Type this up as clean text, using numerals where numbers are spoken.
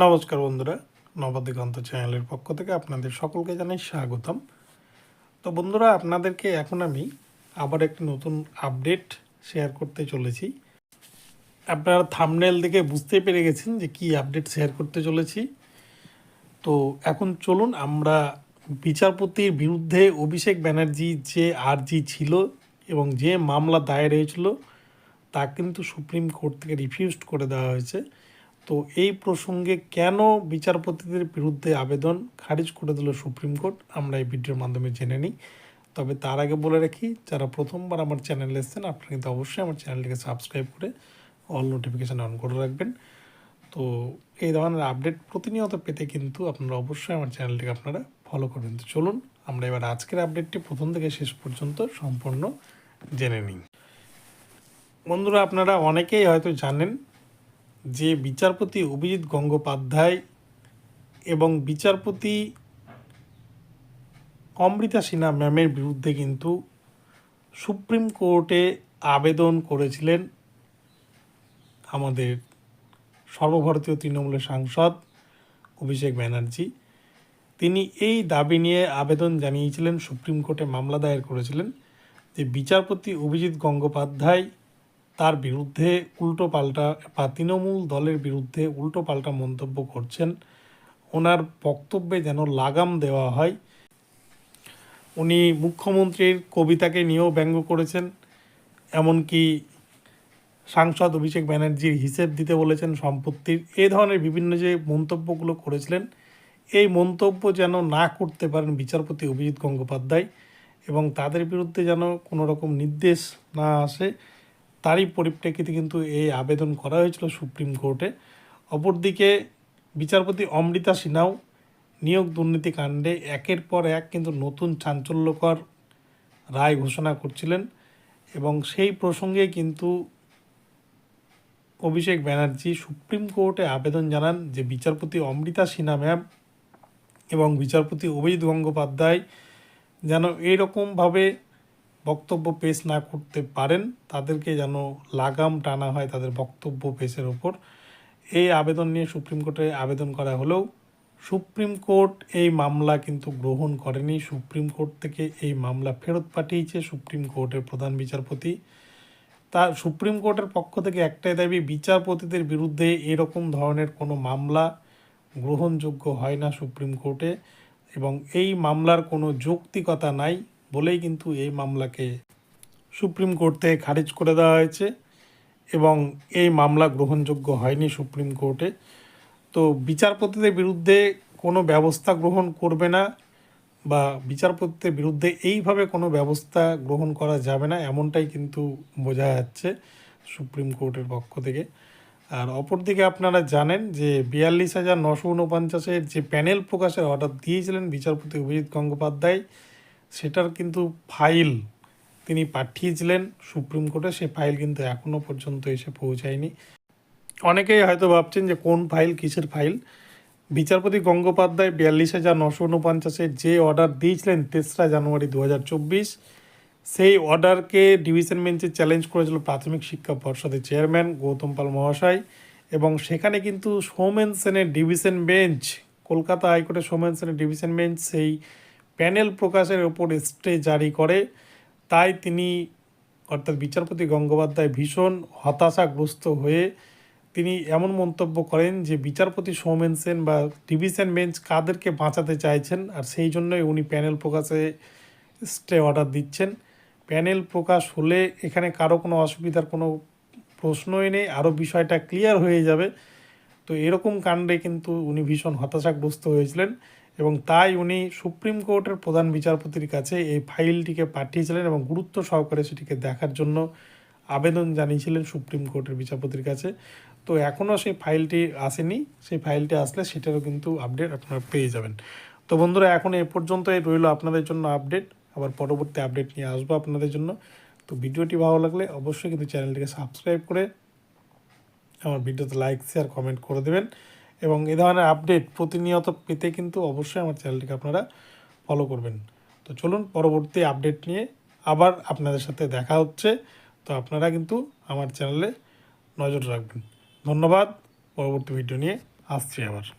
নমস্কার বন্ধুরা, নবদিগন্ত চ্যানেলের পক্ষ থেকে আপনাদের সকলকে জানাই স্বাগতম। তো বন্ধুরা, আপনাদেরকে এখন আমি আবার একটি নতুন আপডেট শেয়ার করতে চলেছি। আপনারা থাম্বনেল দেখে বুঝতে পেরে গেছেন যে কি আপডেট শেয়ার করতে চলেছি। তো এখন চলুন আমরা বিচারপতির বিরুদ্ধে অভিষেক ব্যানার্জি যে আর্জি ছিল এবং যে মামলা দায়ের হয়েছিল তা কিন্তু সুপ্রিম কোর্ট থেকে রিফিউজড করে দেওয়া হয়েছে। তো এই প্রসঙ্গে কেন বিচারপতিদের বিরুদ্ধে আবেদন খারিজ করে দিল সুপ্রিম কোর্ট, আমরা এই ভিডিওর মাধ্যমে জেনে নিই। তবে তার আগে বলে রাখি, যারা প্রথমবার আমার চ্যানেলে এসেছেন আপনারা কিন্তু অবশ্যই আমার চ্যানেলটিকে সাবস্ক্রাইব করে অল নোটিফিকেশান অন করে রাখবেন। তো এই ধরনের আপডেট প্রতিনিয়ত পেতে কিন্তু আপনারা অবশ্যই আমার চ্যানেলটিকে আপনারা ফলো করবেন। তো চলুন আমরা এবার আজকের আপডেটটি প্রথম থেকে শেষ পর্যন্ত সম্পূর্ণ জেনে নিই। বন্ধুরা, আপনারা অনেকেই হয়তো জানেন যে বিচারপতি অভিজিৎ গঙ্গোপাধ্যায় এবং বিচারপতি অমৃতা সিনহা ম্যামের বিরুদ্ধে কিন্তু সুপ্রিম কোর্টে আবেদন করেছিলেন আমাদের সর্বভারতীয় তৃণমূলের সাংসদ অভিষেক ব্যানার্জি। তিনি এই দাবি নিয়ে আবেদন জানিয়েছিলেন, সুপ্রিম কোর্টে মামলা দায়ের করেছিলেন যে বিচারপতি অভিজিৎ গঙ্গোপাধ্যায় তার বিরুদ্ধে উল্টোপাল্টা বা তৃণমূল দলের বিরুদ্ধে উল্টোপাল্টা মন্তব্য করছেন, ওনার বক্তব্যে যেন লাগাম দেওয়া হয়। উনি মুখ্যমন্ত্রীর কবিতাকে নিয়েও ব্যঙ্গ করেছেন, এমনকি সাংসদ অভিষেক ব্যানার্জির হিসেব দিতে বলেছেন সম্পত্তির। এই ধরনের বিভিন্ন যে মন্তব্যগুলো করেছিলেন, এই মন্তব্য যেন না করতে পারেন বিচারপতি অভিজিৎ গঙ্গোপাধ্যায় এবং তাদের বিরুদ্ধে যেন কোনো রকম নির্দেশ না আসে, তারই পরিপ্রেক্ষিতে কিন্তু এই আবেদন করা হয়েছিল সুপ্রিম কোর্টে। অপরদিকে বিচারপতি অমৃতা সিনহাও নিয়োগ দুর্নীতি কাণ্ডে একের পর এক কিন্তু নতুন চাঞ্চল্যকর রায় ঘোষণা করছিলেন এবং সেই প্রসঙ্গে কিন্তু অভিষেক ব্যানার্জি সুপ্রিম কোর্টে আবেদন জানান যে বিচারপতি অমৃতা সিনহা ম্যাম এবং বিচারপতি অভিজিৎ গঙ্গোপাধ্যায় যেন এইরকমভাবে বক্তব্য পেশ না করতে পারেন, তাদেরকে যেন লাগাম টানা হয় তাদের বক্তব্য পেশের ওপর। এই আবেদন নিয়ে সুপ্রিম কোর্টে আবেদন করা হলেও সুপ্রিম কোর্ট এই মামলা কিন্তু গ্রহণ করেনি। সুপ্রিম কোর্ট থেকে এই মামলা ফেরত পাঠিয়েছে সুপ্রিম কোর্টের প্রধান বিচারপতি। তার সুপ্রিম কোর্টের পক্ষ থেকে একটাই দাবি, বিচারপতিদের বিরুদ্ধে এরকম ধরনের কোনো মামলা গ্রহণযোগ্য হয় না সুপ্রিম কোর্টে এবং এই মামলার কোনো যৌক্তিকতা নাই বলেই কিন্তু এই মামলাকে সুপ্রিম কোর্ট থেকে খারিজ করে দেওয়া হয়েছে এবং এই মামলা গ্রহণযোগ্য হয়নি সুপ্রিম কোর্টে। তো বিচারপতিদের বিরুদ্ধে কোনো ব্যবস্থা গ্রহণ করবে না বা বিচারপতিদের বিরুদ্ধে এইভাবে কোনো ব্যবস্থা গ্রহণ করা যাবে না, এমনটাই কিন্তু বোঝা যাচ্ছে সুপ্রিম কোর্টের পক্ষ থেকে। আর অপরদিকে আপনারা জানেন যে 42,949 যে প্যানেল প্রকাশের অর্ডার দিয়েছিলেন বিচারপতি অভিজিৎ গঙ্গোপাধ্যায়, সেটার কিন্তু ফাইল তিনি পাঠিয়েছিলেন সুপ্রিম কোর্টে। সে ফাইল কিন্তু এখনও পর্যন্ত এসে পৌঁছায়নি। অনেকেই হয়তো ভাবছেন যে কোন ফাইল, কিসের ফাইল। বিচারপতি গঙ্গোপাধ্যায় 42,949 যে অর্ডার দিয়েছিলেন 3রা জানুয়ারি 2024, সেই অর্ডারকে ডিভিশন বেঞ্চে চ্যালেঞ্জ করেছিল প্রাথমিক শিক্ষা পর্ষদের চেয়ারম্যান গৌতম পাল মহাশয় এবং সেখানে কিন্তু সৌমেন সেনের ডিভিশন বেঞ্চ, কলকাতা হাইকোর্টের সৌমেন সেনের ডিভিশন বেঞ্চ সেই প্যানেল প্রকাশের ওপর স্টে জারি করে। তাই তিনি অর্থাৎ বিচারপতি গঙ্গোপাধ্যায় ভীষণ হতাশাগ্রস্ত হয়ে তিনি এমন মন্তব্য করেন যে বিচারপতি সৌমেন সেন বা ডিভিশন বেঞ্চ কাদেরকে বাঁচাতে চাইছেন, আর সেই জন্যই উনি প্যানেল প্রকাশে স্টে অর্ডার দিচ্ছেন। প্যানেল প্রকাশ হলে এখানে কারো কোনো অসুবিধার কোনো প্রশ্নই নেই, আরও বিষয়টা ক্লিয়ার হয়ে যাবে। তো এরকম কাণ্ডে কিন্তু উনি ভীষণ হতাশাগ্রস্ত হয়েছিলেন এবং তাই উনি সুপ্রিম কোর্টের প্রধান বিচারপতির কাছে এই ফাইলটিকে পাঠিয়েছিলেন এবং গুরুত্ব সহকারে সেটিকে দেখার জন্য আবেদন জানিয়েছিলেন সুপ্রিম কোর্টের বিচারপতির কাছে। তো এখনও সেই ফাইলটি আসেনি, সেই ফাইলটি আসলে সেটারও কিন্তু আপডেট আপনারা পেয়ে যাবেন। তো বন্ধুরা, এখন এ পর্যন্তই রইল আপনাদের জন্য আপডেট, আবার পরবর্তী আপডেট নিয়ে আসবো আপনাদের জন্য। তো ভিডিওটি ভালো লাগলে অবশ্যই কিন্তু চ্যানেলটিকে সাবস্ক্রাইব করে আমার ভিডিওতে লাইক, শেয়ার, কমেন্ট করে দেবেন এবং এ ধরনের আপডেট প্রতিনিয়ত পেতে কিন্তু অবশ্যই আমার চ্যানেলটিকে আপনারা ফলো করবেন। তো চলুন পরবর্তী আপডেট নিয়ে আবার আপনাদের সাথে দেখা হচ্ছে। তো আপনারা কিন্তু আমার চ্যানেলে নজর রাখবেন। ধন্যবাদ। পরবর্তী ভিডিও নিয়ে আসছি আবার।